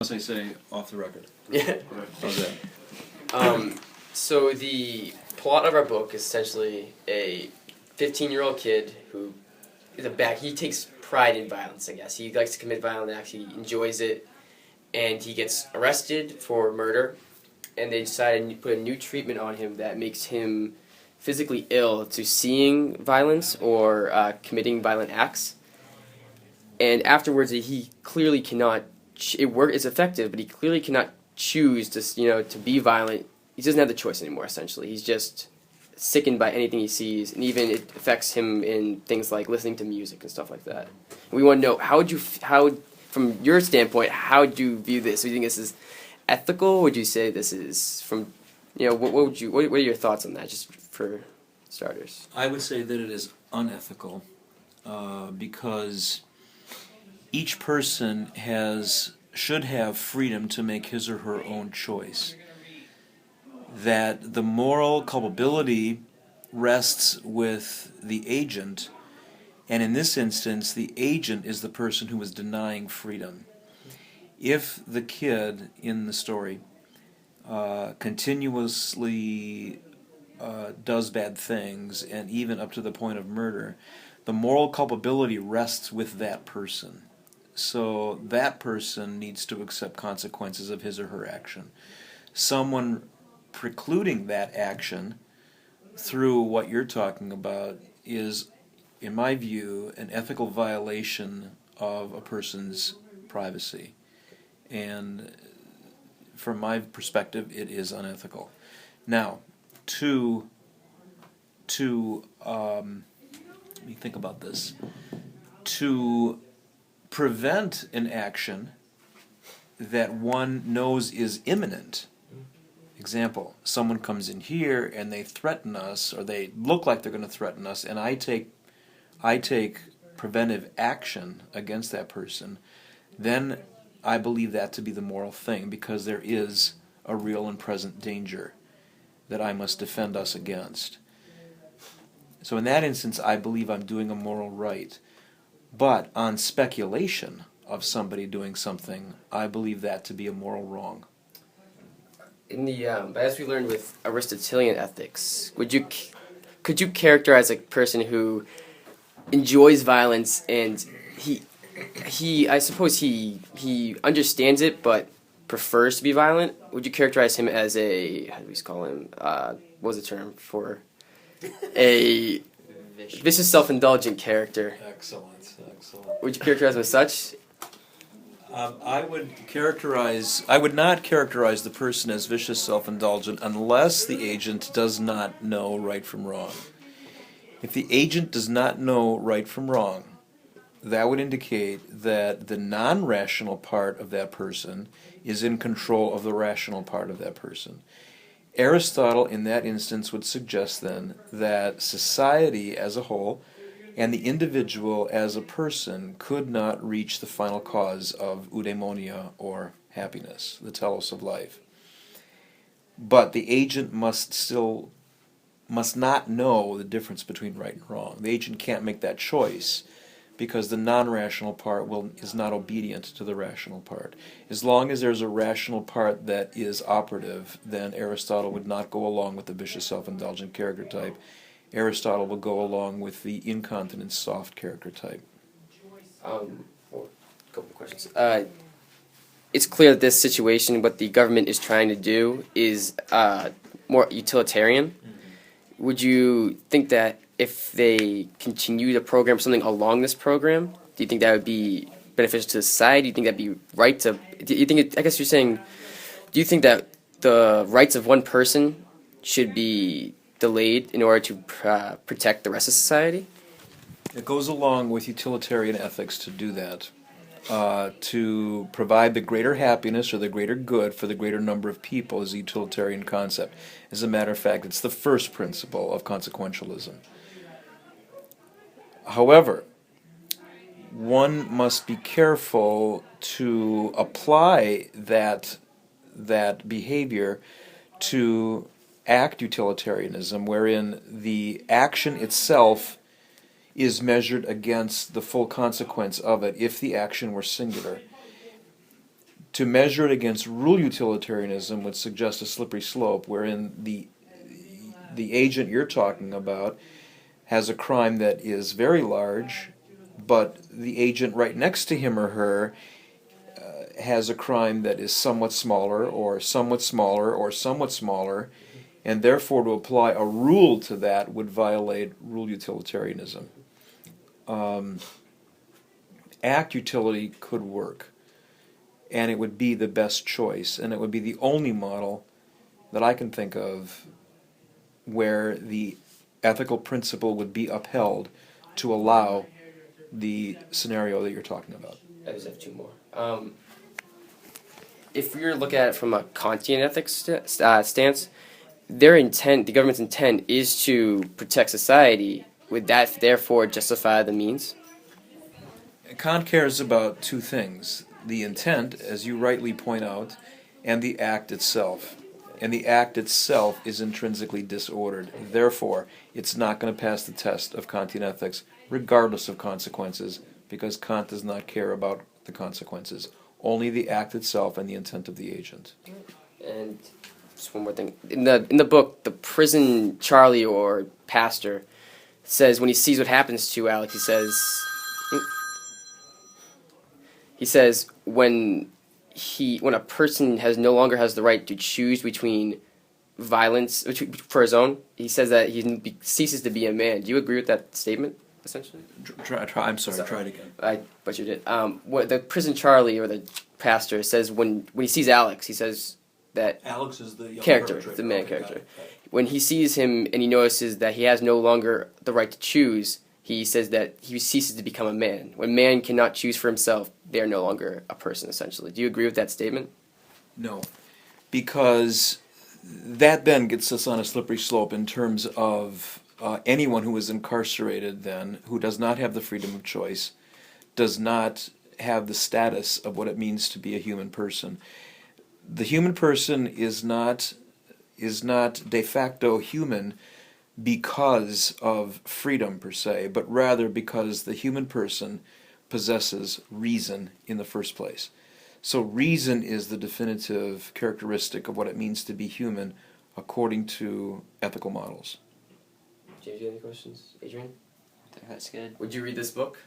Unless I say off the record. Yeah. How's that? So the plot of our book is essentially a 15-year-old kid who is he takes pride in violence, I guess. He likes to commit violent acts, he enjoys it, and he gets arrested for murder, and they decide to put a new treatment on him that makes him physically ill to seeing violence or committing violent acts. And afterwards, he clearly cannot. It's effective, but he clearly cannot choose to be violent. He doesn't have the choice anymore. Essentially, he's just sickened by anything he sees, and even it affects him in things like listening to music and stuff like that. And we want to know how, from your standpoint, how do you view this? Do you think this is ethical? Would you say this is from, what are your thoughts on that, just for starters? I would say that it is unethical because each person should have freedom to make his or her own choice. That the moral culpability rests with the agent, and in this instance, the agent is the person who is denying freedom. If the kid in the story continuously does bad things, and even up to the point of murder, the moral culpability rests with that person. So that person needs to accept consequences of his or her action. Someone precluding that action through what you're talking about is, in my view, an ethical violation of a person's privacy. And from my perspective, it is unethical. Now, let me think about this. To prevent an action that one knows is imminent. Example, someone comes in here and they threaten us, or they look like they're going to threaten us, and I take preventive action against that person, then I believe that to be the moral thing, because there is a real and present danger that I must defend us against. So in that instance, I believe I'm doing a moral right. But on speculation of somebody doing something, I believe that to be a moral wrong. In the as we learned with Aristotelian ethics, could you characterize a person who enjoys violence and I suppose he understands it but prefers to be violent? Would you characterize him as how do we call him? What was the term for a vicious, self-indulgent character? Excellent. Would you characterize him as such? I would not characterize the person as vicious, self-indulgent unless the agent does not know right from wrong. If the agent does not know right from wrong, that would indicate that the non-rational part of that person is in control of the rational part of that person. Aristotle, in that instance, would suggest then that society as a whole and the individual as a person could not reach the final cause of eudaimonia, or happiness, the telos of life. But the agent must not know the difference between right and wrong. The agent can't make that choice because the non-rational part is not obedient to the rational part. As long as there's a rational part that is operative, then Aristotle would not go along with the vicious, self-indulgent character type. Aristotle will go along with the incontinent, soft character type. A couple of questions. It's clear that this situation, what the government is trying to do, is more utilitarian. Mm-hmm. Would you think that if they continue to program something along this program, do you think that would be beneficial to society? Do you think that'd be right to? Do you think? I guess you're saying. Do you think that the rights of one person should be delayed in order to protect the rest of society? It goes along with utilitarian ethics to do that, to provide the greater happiness or the greater good for the greater number of people is a utilitarian concept. As a matter of fact, it's the first principle of consequentialism. However, one must be careful to apply that behavior to act utilitarianism, wherein the action itself is measured against the full consequence of it if the action were singular. To measure it against rule utilitarianism would suggest a slippery slope, wherein the agent you're talking about has a crime that is very large, but the agent right next to him or her has a crime that is somewhat smaller, or somewhat smaller, or somewhat smaller, and therefore to apply a rule to that would violate rule utilitarianism. Act utility could work, and it would be the best choice, and it would be the only model that I can think of where the ethical principle would be upheld to allow the scenario that you're talking about. I just have two more. If we were to look at it from a Kantian ethics stance, their intent, the government's intent, is to protect society. Would that therefore justify the means? Kant cares about two things: the intent, as you rightly point out, and the act itself. And the act itself is intrinsically disordered. Therefore, it's not going to pass the test of Kantian ethics, regardless of consequences, because Kant does not care about the consequences. Only the act itself and the intent of the agent. And just one more thing. In the book, the prison Charlie or pastor says when he sees what happens to Alex, he says when a person no longer has the right to choose between violence for his own, he says that he ceases to be a man. Do you agree with that statement, essentially? I'm sorry, try it again. I butchered it. What the prison Charlie or the pastor says when he sees Alex, he says that Alex is the character, the main character. When he sees him and he notices that he has no longer the right to choose, he says that he ceases to become a man. When man cannot choose for himself, they are no longer a person, essentially. Do you agree with that statement? No, because that then gets us on a slippery slope in terms of anyone who is incarcerated then, who does not have the freedom of choice, does not have the status of what it means to be a human person. The human person is not de facto human because of freedom per se, but rather because the human person possesses reason in the first place. So reason is the definitive characteristic of what it means to be human according to ethical models. James, you have any questions? Adrian? I think that's good. Would you read this book?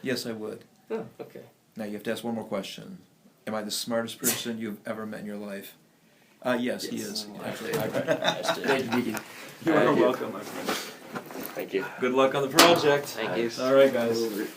Yes, I would. Oh, okay. Now you have to ask one more question. Am I the smartest person you've ever met in your life? Yes, he is. Actually, thank you, Deacon. You are welcome, my friend. Thank you. Good luck on the project. Thank you. All right, guys.